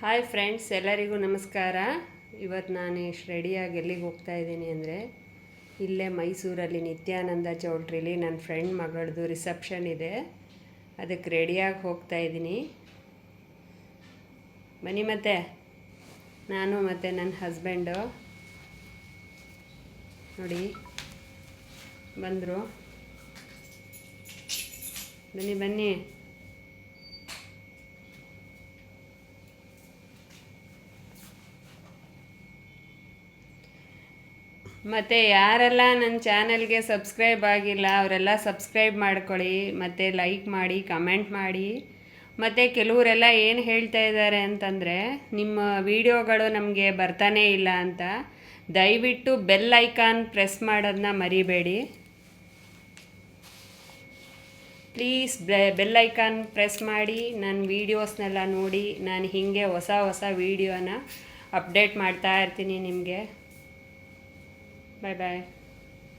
Hi friends, ಎಲ್ಲರಿಗೂ ನಮಸ್ಕಾರ. ಇವತ್ತು ನಾನು ಎಷ್ಟು ರೆಡಿಯಾಗಿ ಎಲ್ಲಿಗೆ ಹೋಗ್ತಾ ಇದ್ದೀನಿ ಅಂದರೆ, ಇಲ್ಲೇ ಮೈಸೂರಲ್ಲಿ ನಿತ್ಯಾನಂದ ಚೌಲ್ಟ್ರಿಲಿ ನನ್ನ ಫ್ರೆಂಡ್ ಮಗಳದು ರಿಸೆಪ್ಷನ್ ಇದೆ. ಅದಕ್ಕೆ ರೆಡಿಯಾಗಿ ಹೋಗ್ತಾ ಇದ್ದೀನಿ. ಬನ್ನಿ, ಮತ್ತೆ ನಾನು ಮತ್ತು ನನ್ನ ಹಸ್ಬೆಂಡು ನೋಡಿ ಬಂದರು. ಬನ್ನಿ ಬನ್ನಿ. ಮತ್ತು ಯಾರೆಲ್ಲ ನನ್ನ ಚಾನಲ್ಗೆ ಸಬ್ಸ್ಕ್ರೈಬ್ ಆಗಿಲ್ಲ ಅವರೆಲ್ಲ ಸಬ್ಸ್ಕ್ರೈಬ್ ಮಾಡ್ಕೊಳ್ಳಿ, ಮತ್ತು ಲೈಕ್ ಮಾಡಿ, ಕಮೆಂಟ್ ಮಾಡಿ. ಮತ್ತು ಕೆಲವರೆಲ್ಲ ಏನು ಹೇಳ್ತಾ ಇದ್ದಾರೆ ಅಂತಂದರೆ, ನಿಮ್ಮ ವಿಡಿಯೋಗಳು ನಮಗೆ ಬರ್ತಾನೇ ಇಲ್ಲ ಅಂತ. ದಯವಿಟ್ಟು ಬೆಲ್ ಐಕಾನ್ ಪ್ರೆಸ್ ಮಾಡೋದನ್ನ ಮರಿಬೇಡಿ ಪ್ಲೀಸ್. ಬೆಲ್ ಐಕಾನ್ ಪ್ರೆಸ್ ಮಾಡಿ ನನ್ನ ವೀಡಿಯೋಸ್ನೆಲ್ಲ ನೋಡಿ. ನಾನು ಹೀಗೆ ಹೊಸ ಹೊಸ ವೀಡಿಯೋನ ಅಪ್ಡೇಟ್ ಮಾಡ್ತಾ ಇರ್ತೀನಿ ನಿಮಗೆ. Bye bye.